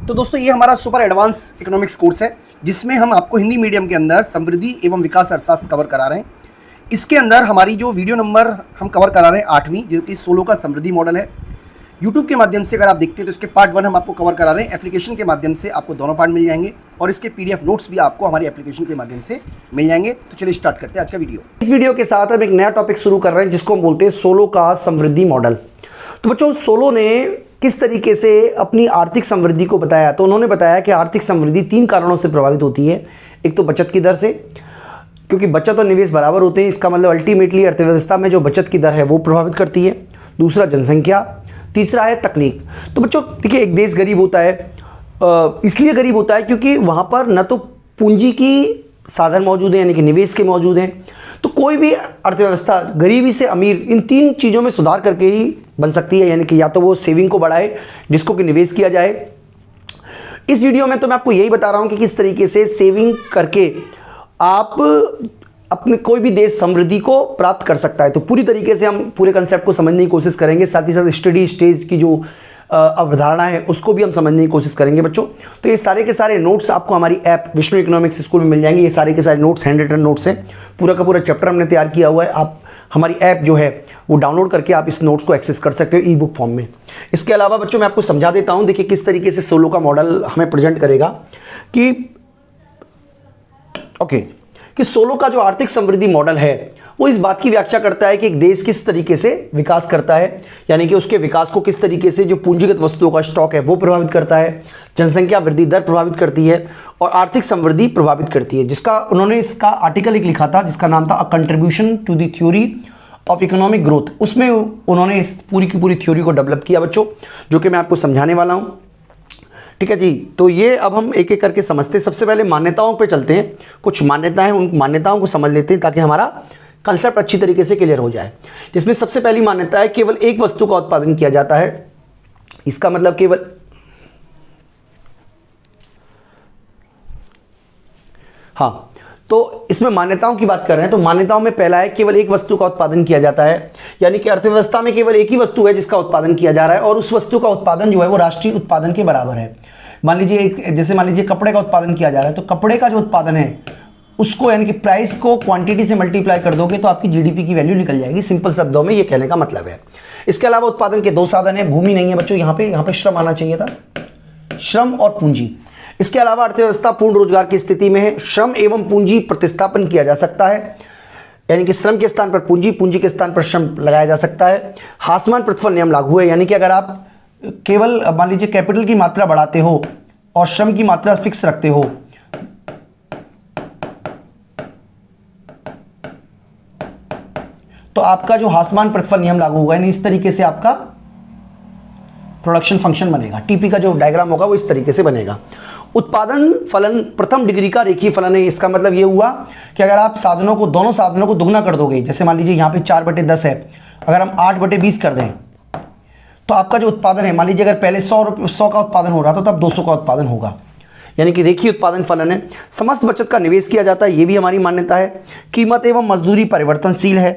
तो दोस्तों ये हमारा सुपर एडवांस इकोनॉमिक्स कोर्स है जिसमें हम आपको हिंदी मीडियम के अंदर समृद्धि एवं विकास अर्थशास्त्र कवर करा रहे हैं। इसके अंदर हमारी जो वीडियो नंबर हम कवर करा रहे हैं 8वीं, जो कि 16 का समृद्धि मॉडल है। यूट्यूब के माध्यम से अगर आप देखते हैं तो इसके पार्ट 1 हम आपको कवर करा रहे हैं। एप्लीकेशन के माध्यम से आपको दोनों पार्ट मिल जाएंगे और इसके PDF नोट्स भी आपको हमारी एप्लीकेशन के माध्यम से मिल जाएंगे। तो चलिए स्टार्ट करते हैं आज का वीडियो। इस वीडियो के साथ हम एक नया टॉपिक शुरू कर रहे हैं जिसको हम बोलते हैं 16 का समृद्धि मॉडल। तो बच्चों 16 ने किस तरीके से अपनी आर्थिक समृद्धि को बताया, तो उन्होंने बताया कि आर्थिक समृद्धि 3 कारणों से प्रभावित होती है। एक तो बचत की दर से, क्योंकि बचत और निवेश बराबर होते हैं, इसका मतलब अल्टीमेटली अर्थव्यवस्था में जो बचत की दर है वो प्रभावित करती है। दूसरा जनसंख्या, तीसरा है तकनीक। तो बच्चों देखिए, एक देश गरीब होता है इसलिए गरीब होता है क्योंकि वहाँ पर न तो पूंजी की साधन मौजूद हैं, यानी कि निवेश के मौजूद हैं। तो कोई भी अर्थव्यवस्था गरीबी से अमीर इन 3 चीज़ों में सुधार करके ही बन सकती है, यानी कि या तो वो सेविंग को बढ़ाए जिसको कि निवेश किया जाए। इस वीडियो में तो मैं आपको यही बता रहा हूँ कि किस तरीके से सेविंग करके आप अपने कोई भी देश समृद्धि को प्राप्त कर सकता है। तो पूरी तरीके से हम पूरे कंसेप्ट को समझने की कोशिश करेंगे, साथ ही साथ स्टडी स्टेज की जो अवधारणा है उसको भी हम समझने की कोशिश करेंगे बच्चों। तो ये सारे के सारे नोट्स आपको हमारी ऐप विष्णु इकोनॉमिक्स स्कूल में मिल जाएंगे। ये सारे के सारे नोट्स हैंड रिटन नोट्स हैं, पूरा का पूरा चैप्टर हमने तैयार किया हुआ है। आप हमारी ऐप जो है वो डाउनलोड करके आप इस नोट्स को एक्सेस कर सकते हो ई बुक फॉर्म में। इसके अलावा बच्चों मैं आपको समझा देता हूँ, देखिए किस तरीके से 16 का मॉडल हमें प्रेजेंट करेगा कि 16 का जो आर्थिक समृद्धि मॉडल है वो इस बात की व्याख्या करता है कि एक देश किस तरीके से विकास करता है, यानी कि उसके विकास को किस तरीके से जो पूंजीगत वस्तुओं का स्टॉक है वो प्रभावित करता है, जनसंख्या वृद्धि दर प्रभावित करती है और आर्थिक समृद्धि प्रभावित करती है। जिसका उन्होंने इसका आर्टिकल एक लिखा था जिसका नाम था a contribution to the theory of economic growth. उसमें उन्होंने इस पूरी की पूरी थ्योरी को डेवलप किया बच्चों, जो कि मैं आपको समझाने वाला हूँ। ठीक है जी, तो ये अब हम एक एक करके समझते हैं। सबसे पहले मान्यताओं पे चलते हैं। कुछ मान्यताएं, उन मान्यताओं को समझ लेते हैं ताकि हमारा कंसेप्ट अच्छी तरीके से क्लियर हो जाए। जिसमें सबसे पहली मान्यता है केवल एक वस्तु का उत्पादन किया जाता है। इसका मतलब केवल तो इसमें मान्यताओं की बात कर रहे हैं। तो मान्यताओं में पहला है केवल एक वस्तु का उत्पादन किया जाता है, यानी कि अर्थव्यवस्था में केवल एक ही वस्तु है जिसका उत्पादन किया जा रहा है और उस वस्तु का उत्पादन जो है वो राष्ट्रीय उत्पादन के बराबर है। मान लीजिए कपड़े का उत्पादन किया जा रहा है, तो कपड़े का जो उत्पादन है उसको, यानी कि प्राइस को क्वांटिटी से मल्टीप्लाई कर दोगे तो आपकी GDP की वैल्यू निकल जाएगी। सिंपल शब्दों में ये कहने का मतलब है। इसके अलावा उत्पादन के 2 साधन है। भूमि नहीं है बच्चों, यहाँ पे श्रम आना चाहिए था, श्रम और पूंजी। इसके अलावा अर्थव्यवस्था पूर्ण रोजगार की स्थिति में है। श्रम एवं पूंजी प्रतिस्थापन किया जा सकता है, यानी कि श्रम के स्थान पर पूंजी, पूंजी के स्थान पर श्रम लगाया जा सकता है। हासमान प्रतिफल नियम लागू है, यानी कि अगर आप केवल मान लीजिए कैपिटल की मात्रा बढ़ाते हो और श्रम की मात्रा फिक्स रखते हो तो आपका जो हासमान प्रतिफल नियम लागू होगा, यानी इस तरीके से आपका प्रोडक्शन फंक्शन बनेगा। टीपी का जो डायग्राम होगा वो इस तरीके से बनेगा। उत्पादन फलन प्रथम डिग्री का रेखीय फलन है। इसका मतलब ये हुआ कि अगर आप दोनों साधनों को दुगना कर दोगे, जैसे मान लीजिए यहाँ पे 4/10 है, अगर हम 8/20 कर दें तो आपका जो उत्पादन है, मान लीजिए अगर पहले 100 का उत्पादन हो रहा था तो अब 200 का उत्पादन होगा, यानी कि रेखीय उत्पादन फलन है। समस्त बचत का निवेश किया जाता है, ये भी हमारी मान्यता है। कीमत एवं मजदूरी परिवर्तनशील है,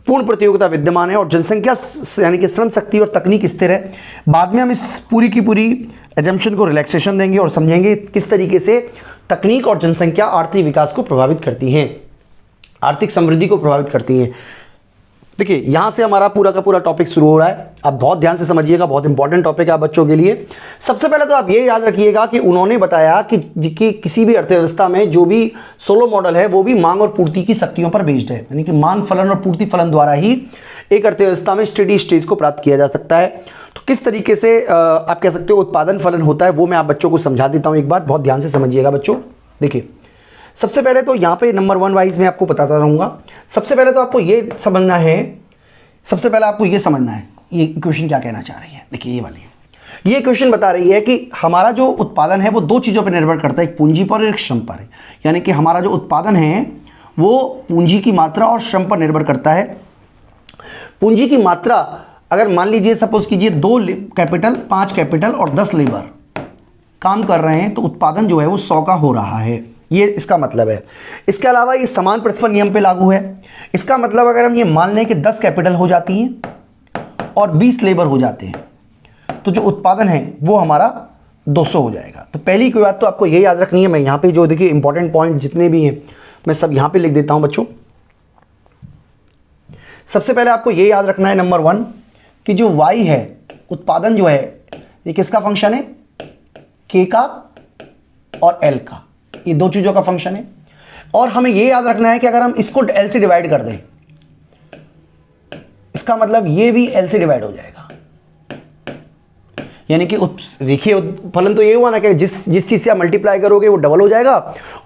पूर्ण प्रतियोगिता विद्यमान है और जनसंख्या यानी कि श्रम शक्ति और तकनीक स्थिर है। बाद में हम इस पूरी की पूरी एजम्पशन को रिलैक्सेशन देंगे और समझेंगे किस तरीके से तकनीक और जनसंख्या आर्थिक विकास को प्रभावित करती हैं, आर्थिक समृद्धि को प्रभावित करती हैं। देखिए यहां से हमारा पूरा का पूरा टॉपिक शुरू हो रहा है। आप बहुत ध्यान से समझिएगा, बहुत इंपॉर्टेंट टॉपिक है बच्चों के लिए। सबसे पहले तो आप ये याद रखिएगा कि उन्होंने बताया कि किसी भी अर्थव्यवस्था में जो भी 16 मॉडल है वो भी मांग और पूर्ति की शक्तियों पर बेस्ड है, यानी कि मांग फलन और पूर्ति फलन द्वारा ही एक अर्थव्यवस्था में स्टेडी स्टेज को प्राप्त किया जा सकता है। तो किस तरीके से आप कह सकते हो उत्पादन फलन होता है वो मैं आप बच्चों को समझा देता हूँ। एक बात बहुत ध्यान से समझिएगा बच्चों। देखिए सबसे पहले तो यहाँ पे नंबर 1 वाइज मैं आपको बताता रहूँगा। सबसे पहले तो आपको ये समझना है, ये इक्वेशन क्या कहना चाह रही है। देखिए ये वाली, ये इक्वेशन बता रही है कि हमारा जो उत्पादन है वो 2 चीज़ों पर निर्भर करता है, एक पूंजी पर और एक श्रम पर। यानी कि हमारा जो उत्पादन है वो पूंजी की मात्रा और श्रम पर निर्भर करता है। पूंजी की मात्रा अगर मान लीजिए सपोज कीजिए 2 कैपिटल, 5 कैपिटल और 10 लेबर काम कर रहे हैं तो उत्पादन जो है वो 100 का हो रहा है, ये इसका मतलब है। इसके अलावा ये समान प्रतिफल नियम पे लागू है। इसका मतलब अगर हम ये मान लें कि 10 कैपिटल हो जाती हैं और 20 लेबर हो जाते हैं तो जो उत्पादन है वो हमारा 200 हो जाएगा। तो पहली कोई बात तो आपको ये याद रखनी है, मैं यहाँ पे जो देखिए इंपॉर्टेंट पॉइंट जितने भी हैं मैं सब यहाँ पे लिख देता हूँ बच्चों। सबसे पहले आपको ये याद रखना है नंबर 1 कि जो y है उत्पादन जो है ये किसका फंक्शन है, k का और l का, ये दो चीज़ों का फंक्शन है। और हमें ये याद रखना है कि अगर हम इसको l से डिवाइड कर दें इसका मतलब ये भी l से डिवाइड हो जाएगा, यानी कि रेखीय फलन तो ये हुआ ना कि जिस चीज़ से आप मल्टीप्लाई करोगे वो डबल हो जाएगा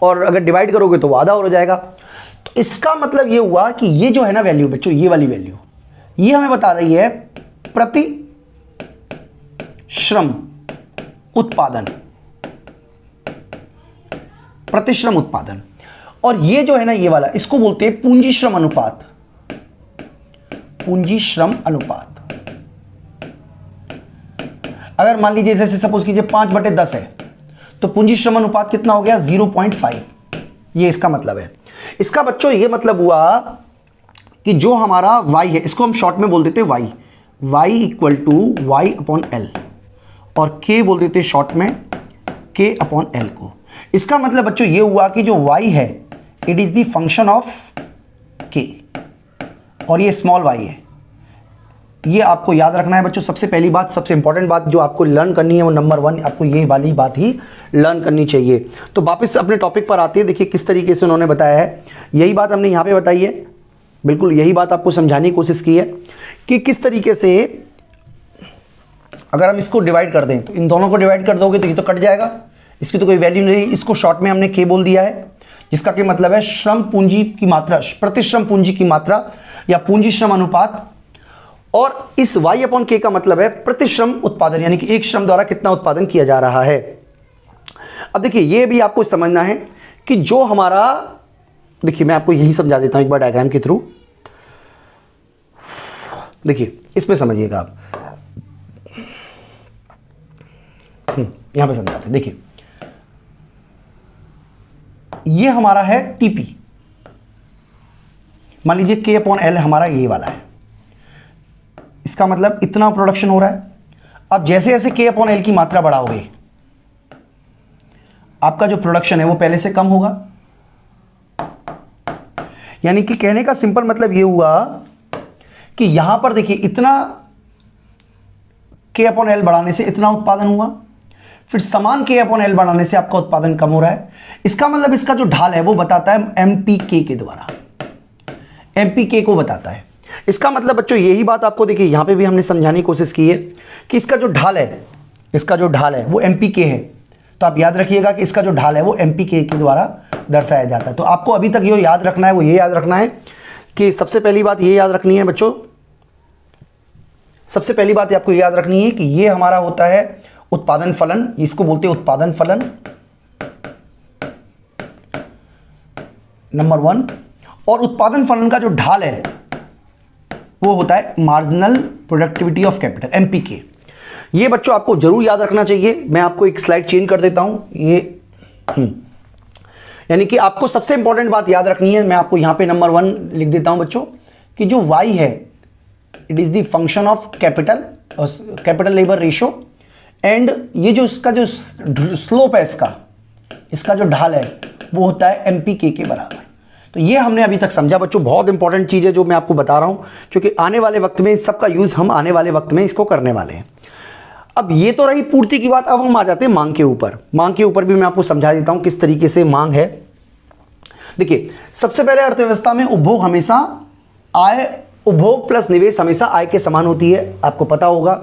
और अगर डिवाइड करोगे तो वो आधा हो जाएगा। तो इसका मतलब ये हुआ कि ये जो है ना वैल्यू बच्चों, ये वाली वैल्यू ये हमें बता रही है प्रति श्रम उत्पादन, प्रति श्रम उत्पादन। और ये जो है ना ये वाला, इसको बोलते हैं पूंजी श्रम अनुपात, पूंजी श्रम अनुपात। अगर मान लीजिए जैसे सपोज कीजिए 5/10 है तो पूंजी श्रम अनुपात कितना हो गया, 0.5। ये इसका मतलब है। इसका बच्चों ये मतलब हुआ कि जो हमारा y है इसको हम शॉर्ट में बोल देते हैं y इक्वल टू y/L और k बोल देते हैं शॉर्ट में k/L को। इसका मतलब बच्चों ये हुआ कि जो y है it is the function of k और ये स्मॉल y है। ये आपको याद रखना है बच्चों। सबसे पहली बात, सबसे इंपॉर्टेंट बात जो आपको लर्न करनी है वो नंबर 1 आपको ये वाली बात ही लर्न करनी चाहिए। तो वापस अपने टॉपिक पर आते हैं। देखिए किस तरीके से उन्होंने बताया है, यही बात हमने यहाँ पे बताई है, बिल्कुल यही बात आपको समझाने की कोशिश की है कि किस तरीके से अगर हम इसको डिवाइड कर दें तो इन दोनों को डिवाइड कर दोगे तो ये तो कट जाएगा, इसकी तो कोई वैल्यू नहीं। इसको शॉर्ट में हमने k बोल दिया है, जिसका कि मतलब है श्रम पूंजी की मात्रा, प्रतिश्रम पूंजी की मात्रा या पूंजी श्रम अनुपात। और इस y/k का मतलब है प्रतिश्रम उत्पादन, यानी कि एक श्रम द्वारा कितना उत्पादन किया जा रहा है। अब देखिए ये भी आपको समझना है कि जो हमारा, देखिए मैं आपको यही समझा देता हूं एक बार डायग्राम के थ्रू। देखिए इसमें समझिएगा आप, यहां पे समझाते हैं। देखिए ये हमारा है टीपी, मान लीजिए k/L हमारा ये वाला है, इसका मतलब इतना प्रोडक्शन हो रहा है। अब जैसे जैसे k/L की मात्रा बढ़ाओगे आपका जो प्रोडक्शन है वो पहले से कम होगा। यानी कि कहने का सिंपल मतलब ये हुआ कि यहां पर देखिए इतना k/L बढ़ाने से इतना उत्पादन हुआ, फिर समान k/L बढ़ाने से आपका उत्पादन कम हो रहा है। इसका मतलब इसका जो ढाल है वो बताता है MPK के द्वारा, MPK को बताता है। इसका मतलब बच्चों यही बात आपको देखिए यहां पे भी हमने समझाने की कोशिश की है कि इसका जो ढाल है, इसका जो ढाल है वो MPK है। तो आप याद रखिएगा कि इसका जो ढाल है वो MPK के द्वारा दर्शाया जाता है। तो आपको अभी तक ये याद रखना है, वो ये याद रखना है कि सबसे पहली बात ये याद रखनी है बच्चों, सबसे पहली बात आपको याद रखनी है कि ये हमारा होता है उत्पादन फलन, इसको बोलते हैं उत्पादन फलन नंबर 1। और उत्पादन फलन का जो ढाल है वो होता है marginal productivity of capital, MPK। ये बच्चों आपको जरूर याद रखना चाहिए। मैं आपको एक स्लाइड चेंज कर देता हूं, ये यानी कि आपको सबसे इंपॉर्टेंट बात याद रखनी है। मैं आपको यहां पे नंबर 1 लिख देता हूं बच्चों कि जो y है it is the function of capital labour ratio, and ये जो इसका जो स्लोप है, इसका जो ढाल है वो होता है MPK के बराबर। तो ये हमने अभी तक समझा बच्चों। बहुत इंपॉर्टेंट चीज़ है जो मैं आपको बता रहा हूं, क्योंकि आने वाले वक्त में इस सबका यूज़ हम आने वाले वक्त में इसको करने वाले हैं। अब ये तो रही पूर्ति की बात, अब हम आ जाते हैं मांग के ऊपर। मांग के ऊपर भी मैं आपको समझा देता हूं किस तरीके से मांग है। देखिए सबसे पहले अर्थव्यवस्था में उपभोग हमेशा आय, उपभोग प्लस निवेश हमेशा आय के समान होती है, आपको पता होगा।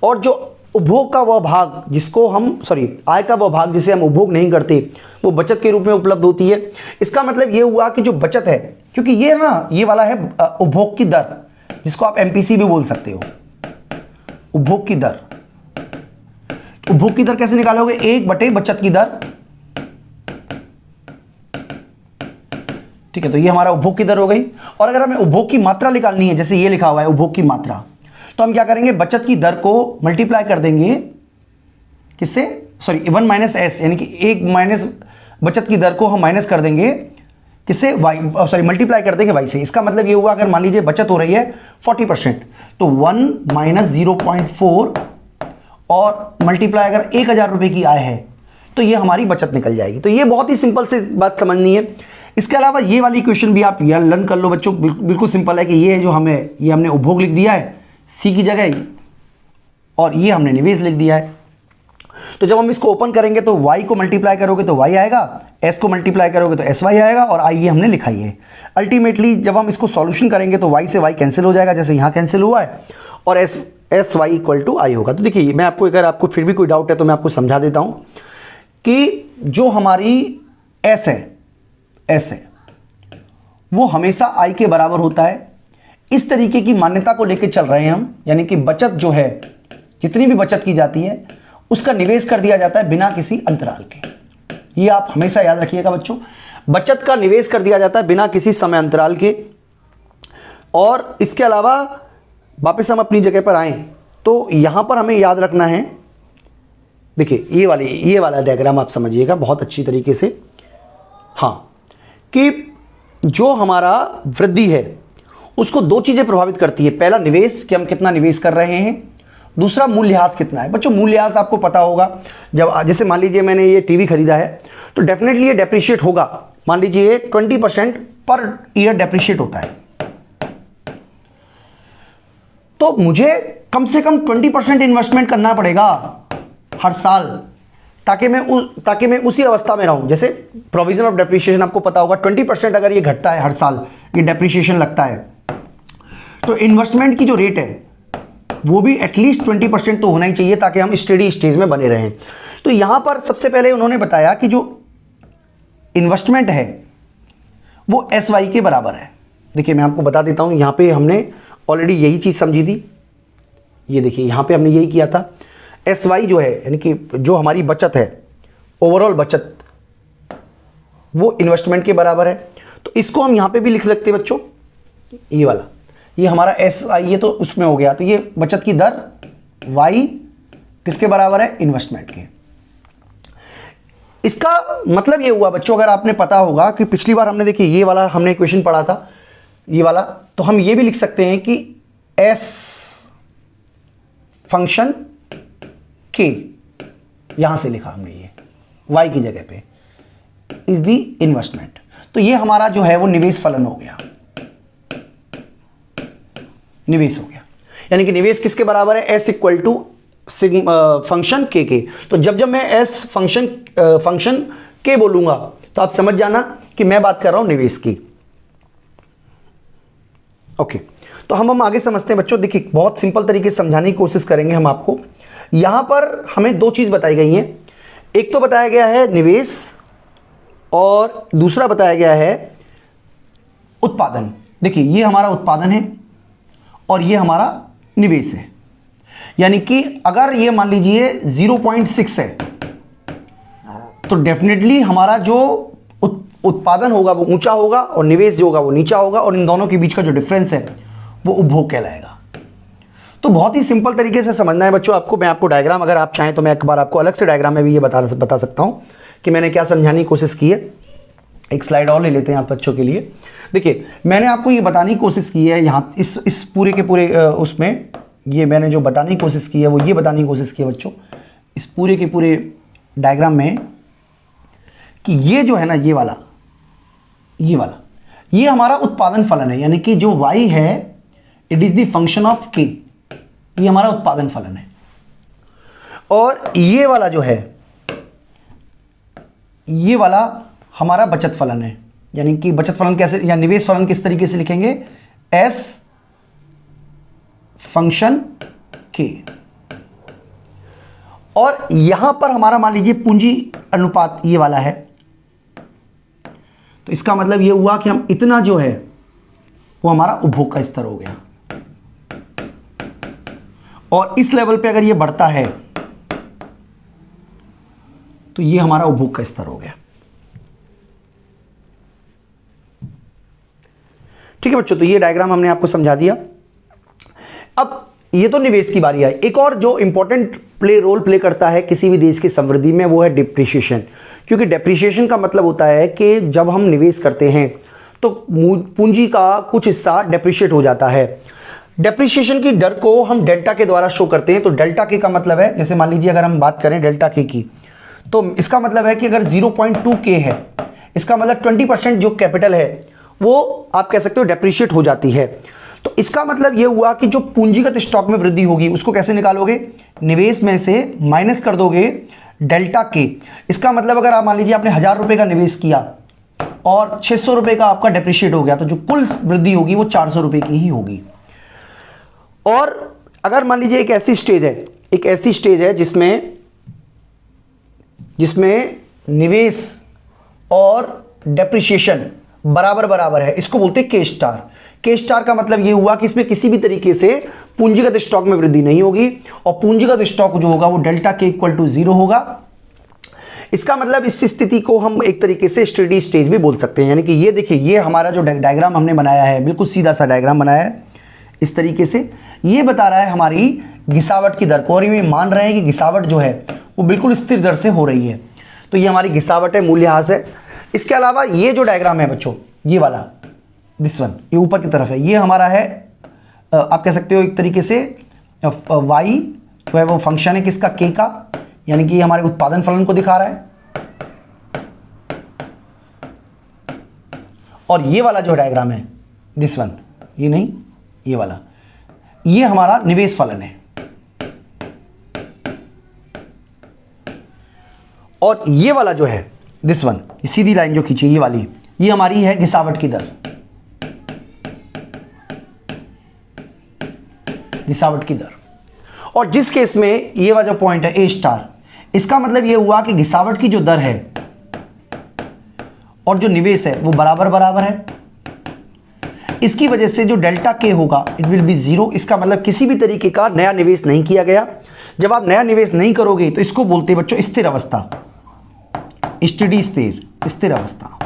और जो उपभोग का वह भाग जिसको हम आय का वह भाग जिसे हम उपभोग नहीं करते वो बचत के रूप में उपलब्ध होती है। इसका मतलब ये हुआ कि जो बचत है, क्योंकि ये ना ये वाला है उपभोग की दर, जिसको आप MPC भी बोल सकते हो, उपभोग की दर। उपभोग की दर कैसे निकालोगे, 1 बचत की दर। ठीक है, तो ये हमारा उपभोग की दर हो गई। और अगर हमें उपभोग की मात्रा निकालनी है, जैसे ये लिखा हुआ है उपभोग की मात्रा, तो हम क्या करेंगे, बचत की दर को मल्टीप्लाई कर देंगे किससे, 1 माइनस एस, यानी कि 1 माइनस बचत की दर को हम माइनस कर देंगे किससे, मल्टीप्लाई कर देंगे y से। इसका मतलब ये हुआ अगर मान लीजिए बचत हो रही है 40%, तो 1 माइनस 0.4 और मल्टीप्लाई अगर 1000 रुपये की आय है तो ये हमारी बचत निकल जाएगी। तो ये बहुत ही सिंपल से बात समझनी है। इसके अलावा ये वाली क्वेश्चन भी आप यार लर्न कर लो बच्चों, बिल्कुल सिंपल है कि ये जो हमें ये हमने उपभोग लिख दिया है सी की जगह और ये हमने निवेश लिख दिया है। तो जब हम इसको ओपन करेंगे तो y को मल्टीप्लाई करोगे तो y आएगा, s को मल्टीप्लाई करोगे तो sy आएगा और i ये हमने लिखा ही है। अल्टीमेटली जब हम इसको सॉल्यूशन करेंगे तो y से y कैंसिल हो जाएगा जैसे यहाँ कैंसिल हुआ है और sy इक्वल टू i होगा। तो देखिए मैं आपको, अगर आपको फिर भी कोई डाउट है तो मैं आपको समझा देता हूँ कि जो हमारी s है वो हमेशा i के बराबर होता है। इस तरीके की मान्यता को लेकर चल रहे हैं हम, यानी कि बचत जो है, जितनी भी बचत की जाती है उसका निवेश कर दिया जाता है बिना किसी अंतराल के। ये आप हमेशा याद रखिएगा बच्चों, बचत का निवेश कर दिया जाता है बिना किसी समय अंतराल के। और इसके अलावा वापस हम अपनी जगह पर आएं तो यहां पर हमें याद रखना है, देखिए ये वाला डायग्राम आप समझिएगा बहुत अच्छी तरीके से। हाँ, कि जो हमारा वृद्धि है उसको दो चीजें प्रभावित करती है। पहला निवेश, कि हम कितना निवेश कर रहे हैं, दूसरा मूल्यह्रास कितना है। बच्चों मूल्यह्रास आपको पता होगा, जब जैसे मान लीजिए मैंने ये टीवी खरीदा है तो डेफिनेटली ये डेप्रिशिएट होगा। मान लीजिए 20% पर ईयर डेप्रिशिएट होता है, तो मुझे कम से कम 20% इन्वेस्टमेंट करना पड़ेगा हर साल, ताकि मैं उसी अवस्था में रहूं। जैसे प्रोविजन ऑफ डेप्रिशिएशन आपको पता होगा, 20% अगर ये घटता है हर साल, ये डेप्रिशिएशन लगता है, तो इन्वेस्टमेंट की जो रेट है वो भी एटलीस्ट 20% तो होना ही चाहिए ताकि हम स्टेडी स्टेज में बने रहें। तो यहां पर सबसे पहले उन्होंने बताया कि जो इन्वेस्टमेंट है वो SY के बराबर है। देखिए मैं आपको बता देता हूं, यहां पे हमने ऑलरेडी यही चीज समझी थी। ये देखिए यहां पे हमने यही किया था। SY जो है, यानी कि जो हमारी बचत है, ओवरऑल बचत, वो इन्वेस्टमेंट के बराबर है। तो इसको हम यहां पे भी लिख सकते हैं बच्चों, ये वाला, ये हमारा SI ये तो उसमें हो गया। तो ये बचत की दर Y किसके बराबर है, इन्वेस्टमेंट के। इसका मतलब ये हुआ बच्चों, अगर आपने पता होगा कि पिछली बार हमने देखिए ये वाला हमने इक्वेशन पढ़ा था, ये वाला, तो हम ये भी लिख सकते हैं कि S फंक्शन K, यहां से लिखा हमने ये Y की जगह पे, इज दी इन्वेस्टमेंट। तो ये हमारा जो है वो निवेश फलन हो गया, निवेश हो गया। यानी कि निवेश किसके बराबर है, S इक्वल टू फंक्शन के। तो जब मैं S फंक्शन के बोलूंगा तो आप समझ जाना कि मैं बात कर रहा हूं निवेश की। ओके, तो हम आगे समझते हैं बच्चों। देखिए बहुत सिंपल तरीके से समझाने की कोशिश करेंगे हम आपको। यहां पर हमें दो चीज बताई गई हैं, एक तो बताया गया है निवेश और दूसरा बताया गया है उत्पादन। देखिए ये हमारा उत्पादन है और ये हमारा निवेश है। यानी कि अगर ये मान लीजिए 0.6 है तो डेफिनेटली हमारा जो उत्पादन होगा वो ऊंचा होगा और निवेश जो होगा वो नीचा होगा, और इन दोनों के बीच का जो डिफरेंस है वो उपभोग कहलाएगा। तो बहुत ही सिंपल तरीके से समझना है बच्चों आपको। मैं आपको डायग्राम, अगर आप चाहें तो मैं एक बार आपको अलग से डायग्राम में भी ये बता सकता हूं कि मैंने क्या समझाने की कोशिश की है। एक स्लाइड और ले लेते हैं आप बच्चों के लिए। देखिए मैंने आपको ये बताने की कोशिश की है यहाँ इस पूरे के पूरे उसमें, ये मैंने जो बताने की कोशिश की है वो ये बताने की कोशिश की है बच्चों इस पूरे के पूरे डायग्राम में, कि ये जो है ना ये वाला ये हमारा उत्पादन फलन है। यानी कि जो y है it is the function of k, ये हमारा उत्पादन फलन है। और ये वाला जो है ये वाला हमारा बचत फलन है। यानी कि बचत फलन कैसे, या निवेश फलन किस तरीके से लिखेंगे, S फंक्शन k। और यहां पर हमारा मान लीजिए पूंजी अनुपात ये वाला है, तो इसका मतलब ये हुआ कि हम इतना जो है वो हमारा उपभोग का स्तर हो गया, और इस लेवल पे अगर ये बढ़ता है तो ये हमारा उपभोग का स्तर हो गया। ठीक है बच्चों, तो ये डायग्राम हमने आपको समझा दिया। अब ये तो निवेश की बारी है। एक और जो इंपॉर्टेंट रोल प्ले करता है किसी भी देश की समृद्धि में वो है डिप्रिशिएशन। क्योंकि डिप्रिशिएशन का मतलब होता है कि जब हम निवेश करते हैं तो पूंजी का कुछ हिस्सा डिप्रिशिएट हो जाता है। डेप्रिसिएशन की दर को हम डेल्टा के द्वारा शो करते हैं। तो डेल्टा के का मतलब है, जैसे मान लीजिए अगर हम बात करें डेल्टा के की, तो इसका मतलब है कि अगर 0.2 के है, इसका मतलब 20% जो कैपिटल है वो आप कह सकते हो डेप्रिशिएट हो जाती है। तो इसका मतलब ये हुआ कि जो पूंजीगत स्टॉक में वृद्धि होगी उसको कैसे निकालोगे, निवेश में से माइनस कर दोगे डेल्टा के। इसका मतलब अगर आप मान लीजिए आपने 1000 रुपये का निवेश किया और 600 रुपये का आपका डेप्रिशिएट हो गया, तो जो कुल वृद्धि होगी वो 400 रुपये की ही होगी। और अगर मान लीजिए एक ऐसी स्टेज है जिसमें निवेश और डेप्रिसिएशन बराबर बराबर है, इसको बोलते हैं के स्टार। के स्टार का मतलब ये हुआ कि इसमें किसी भी तरीके से पूंजीगत स्टॉक में वृद्धि नहीं होगी और पूंजीगत स्टॉक जो होगा वो डेल्टा के इक्वल टू 0 होगा। इसका मतलब इस स्थिति को हम एक तरीके से स्टेडी स्टेज भी बोल सकते हैं। यानी कि ये देखिए, ये हमारा जो डायग्राम हमने बनाया है, बिल्कुल सीधा सा डायग्राम बनाया है इस तरीके से, ये बता रहा है हमारी घिसावट की दर को, और ये मान रहे हैं कि घिसावट जो है वो बिल्कुल स्थिर दर से हो रही है। तो ये हमारी घिसावट है, मूल्यह्रास है। इसके अलावा ये जो डायग्राम है बच्चों, ये वाला, दिस वन, ये ऊपर की तरफ है, ये हमारा है आप कह सकते हो एक तरीके से वाई जो है वो फंक्शन है किसका, के का, यानी कि हमारे उत्पादन फलन को दिखा रहा है। और ये वाला जो डायग्राम है, दिस वन, ये नहीं, ये वाला, ये हमारा निवेश फलन है। और ये वाला जो है दिस वन, सीधी लाइन जो खींची ये वाली, ये हमारी है घिसावट की दर, घिसावट की दर। और जिस केस में ये वाला जो पॉइंट है ए स्टार, इसका मतलब ये हुआ कि घिसावट की जो दर है और जो निवेश है वो बराबर बराबर है। इसकी वजह से जो डेल्टा के होगा इट विल बी 0। इसका मतलब किसी भी तरीके का नया निवेश नहीं किया गया। जब आप नया निवेश नहीं करोगे तो इसको बोलते हैं बच्चों स्थिर अवस्था, स्टेडी स्टेट, स्थिर अवस्था।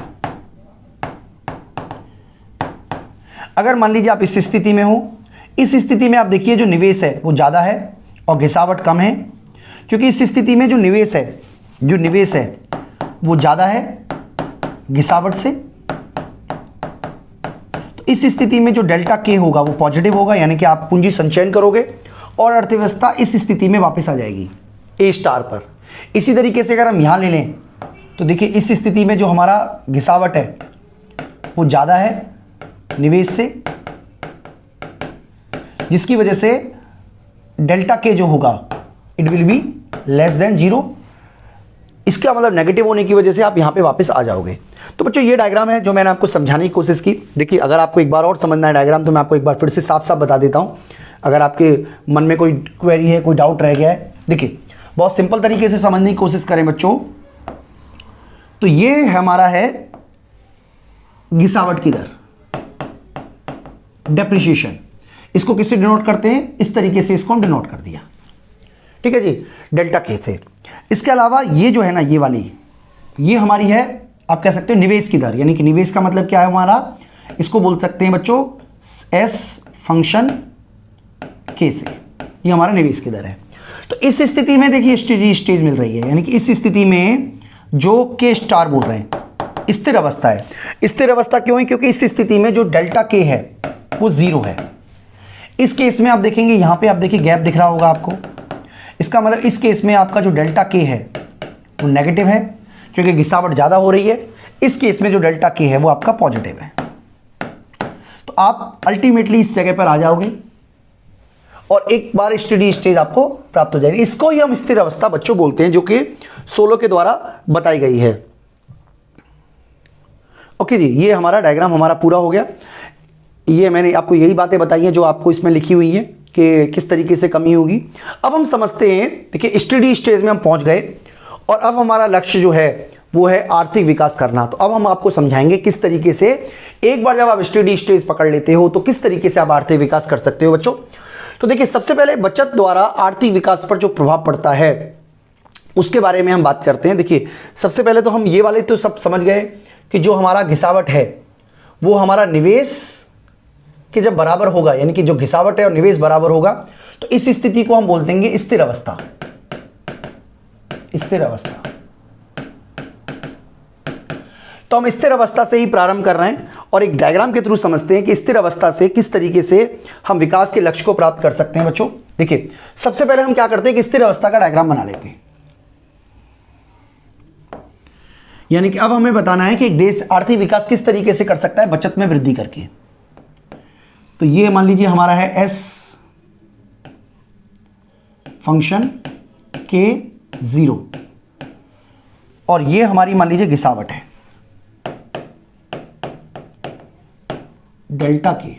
अगर मान लीजिए आप इस स्थिति में हो, इस स्थिति में आप देखिए जो निवेश है वो ज़्यादा है और घिसावट कम है, क्योंकि इस स्थिति में जो निवेश है वो ज़्यादा है घिसावट से। तो इस स्थिति में जो डेल्टा के होगा वो पॉजिटिव होगा, यानी कि आप पूंजी संचयन करोगे और अर्थव्यवस्था इस स्थिति में वापस आ जाएगी ए स्टार पर। इसी तरीके से अगर हम यहाँ ले लें तो देखिए इस स्थिति में जो हमारा घिसावट है वो ज़्यादा है निवेश से, जिसकी वजह से डेल्टा के जो होगा it will be less than 0। इसका मतलब नेगेटिव होने की वजह से आप यहाँ पे वापस आ जाओगे। तो बच्चों ये डायग्राम है जो मैंने आपको समझाने की कोशिश की। देखिए अगर आपको एक बार और समझना है डायग्राम तो मैं आपको एक बार फिर से साफ साफ बता देता हूँ, अगर आपके मन में कोई क्वेरी है, कोई डाउट रह गया है। देखिए बहुत सिंपल तरीके से समझने की कोशिश करें बच्चों, तो ये हमारा है घिसावट की दर, डेप्रिसिएशन। इसको किससे डिनोट करते हैं, इस तरीके से इसको हम डिनोट कर दिया, ठीक है जी, डेल्टा के से। इसके अलावा ये जो है ना, ये वाली, ये हमारी है आप कह सकते हो निवेश की दर, यानी कि निवेश का मतलब क्या है हमारा, इसको बोल सकते हैं बच्चों एस फंक्शन के से, ये हमारा निवेश की दर है। तो इस स्थिति में देखिए स्टेज मिल रही है, यानी कि इस स्थिति में जो के स्टार बोल रहे हैं स्थिर अवस्था है। स्थिर अवस्था क्यों है, क्योंकि इस स्थिति में जो डेल्टा के है वो 0 है। इस केस में आप देखेंगे यहाँ पे आप देखिए गैप दिख रहा होगा आपको, इसका मतलब इस केस में आपका जो डेल्टा के है वो नेगेटिव है क्योंकि घिसावट ज़्यादा हो रही है। इस केस में जो डेल्टा के है वो आपका पॉजिटिव है। तो आप अल्टीमेटली इस जगह पर आ जाओगे और एक बार स्टेडी स्टेज आपको प्राप्त हो जाएगी। इसको ही हम स्थिर अवस्था बच्चों बोलते हैं, जो कि सोलो के द्वारा बताई गई है। ओके जी, ये हमारा डायग्राम हमारा पूरा हो गया। ये मैंने आपको यही बातें बताई हैं जो आपको इसमें लिखी हुई है कि किस तरीके से कमी होगी। अब हम समझते हैं, देखिए स्टडी स्टेज में हम पहुंच गए और अब हमारा लक्ष्य जो है वो है आर्थिक विकास करना। तो अब हम आपको समझाएंगे किस तरीके से, एक बार जब आप स्टडी स्टेज पकड़ लेते हो तो किस तरीके से आप आर्थिक विकास कर सकते हो बच्चों। तो देखिए सबसे पहले बचत द्वारा आर्थिक विकास पर जो प्रभाव पड़ता है उसके बारे में हम बात करते हैं। देखिए सबसे पहले तो हम ये वाले तो सब समझ गए कि जो हमारा घिसावट है वो हमारा निवेश के जब बराबर होगा, यानी कि जो घिसावट है और निवेश बराबर होगा, तो इस स्थिति को हम बोल देंगे स्थिर अवस्था। स्थिर अवस्था, तो हम स्थिर अवस्था से ही प्रारंभ कर रहे हैं और एक डायग्राम के थ्रू समझते हैं कि स्थिर अवस्था से किस तरीके से हम विकास के लक्ष्य को प्राप्त कर सकते हैं। बच्चों देखिए, सबसे पहले हम क्या करते हैं कि स्थिर अवस्था का डायग्राम बना लेते हैं। यानी कि अब हमें बताना है कि एक देश आर्थिक विकास किस तरीके से कर सकता है, बचत में वृद्धि करके। तो ये मान लीजिए हमारा है एस फंक्शन के 0 और ये हमारी मान लीजिए गिसावट है डेल्टा के।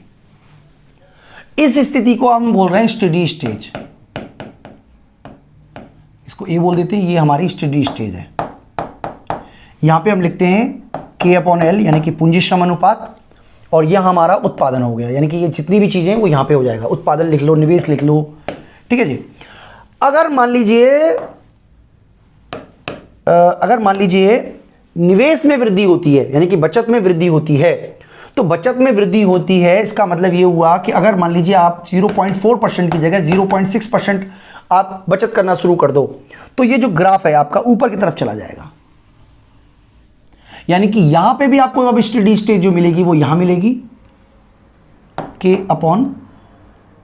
इस स्थिति को हम बोल रहे हैं स्टेडी स्टेज, इसको ए बोल देते हैं, ये हमारी स्टेडी स्टेज है। यहां पे हम लिखते हैं K/L यानी कि पूंजी श्रम अनुपात, और यह हमारा उत्पादन हो गया, यानी कि ये जितनी भी चीजें वो यहां पे हो जाएगा। उत्पादन लिख लो, निवेश लिख लो, ठीक है जी। अगर मान लीजिए निवेश में वृद्धि होती है, यानी कि बचत में वृद्धि होती है, तो बचत में वृद्धि होती है इसका मतलब ये हुआ कि अगर मान लीजिए आप 0.4% की जगह 0.6% आप बचत करना शुरू कर दो, तो ये जो ग्राफ है आपका ऊपर की तरफ चला जाएगा। यानी कि यहां पे भी आपको अब स्टेडी स्टेट जो मिलेगी वो यहां मिलेगी K/,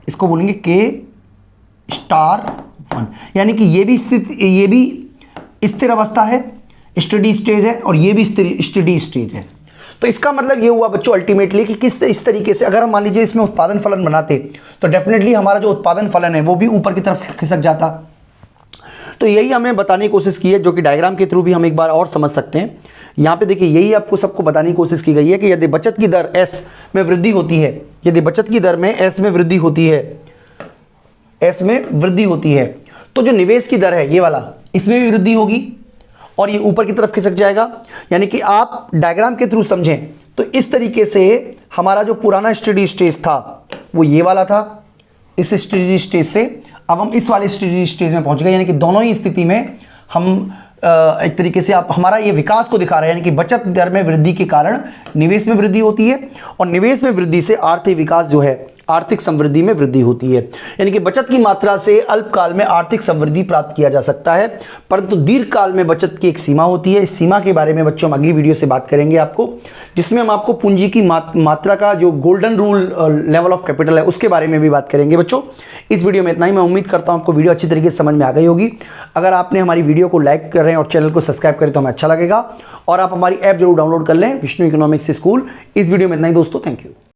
इसको बोलेंगे K*1, यानी कि ये भी स्थिर अवस्था है, स्टेडी स्टेज है, और ये भी स्टेडी स्टेज है। तो इसका मतलब ये हुआ बच्चों अल्टीमेटली कि इस तरीके से अगर हम मान लीजिए इसमें उत्पादन फलन बनाते तो डेफिनेटली हमारा जो उत्पादन फलन है वो भी ऊपर की तरफ खिसक जाता। तो यही हमने बताने की कोशिश की है, जो कि डायग्राम के थ्रू भी हम एक बार और समझ सकते हैं। यहाँ पे देखिए, यही आपको सबको बताने की कोशिश की गई है कि यदि बचत की दर S में वृद्धि होती है, यदि बचत की दर में S में वृद्धि होती है, तो जो निवेश की दर है ये वाला, इसमें भी वृद्धि होगी और ये ऊपर की तरफ खिसक जाएगा। यानी कि आप डायग्राम के थ्रू समझें तो इस तरीके से हमारा जो पुराना स्टेडी स्टेज था वो ये वाला था। इस स्टेडी स्टेज से अब हम इस वाले स्टेडी स्टेज में पहुंच गए, यानी कि दोनों ही स्थिति में हम एक तरीके से आप हमारा ये विकास को दिखा रहे हैं। यानी कि बचत दर में वृद्धि के कारण निवेश में वृद्धि होती है, और निवेश में वृद्धि से आर्थिक विकास जो है, आर्थिक समृद्धि में वृद्धि होती है। यानी कि बचत की मात्रा से अल्पकाल में आर्थिक समृद्धि प्राप्त किया जा सकता है, परंतु दीर्घकाल में बचत की एक सीमा होती है। इस सीमा के बारे में बच्चों हम अगली वीडियो से बात करेंगे आपको, जिसमें हम आपको पूंजी की मात्रा का जो golden rule level of capital है उसके बारे में भी बात करेंगे। बच्चों इस वीडियो में इतना ही। मैं उम्मीद करता हूं आपको वीडियो अच्छी तरीके से समझ में आ गई होगी। अगर आपने हमारी वीडियो को लाइक कर रहे हैं और चैनल को सब्सक्राइब करें तो हमें अच्छा लगेगा, और आप हमारी ऐप जरूर डाउनलोड कर लें, विष्णु इकोनॉमिक्स स्कूल। इस वीडियो में इतना ही दोस्तों, थैंक यू।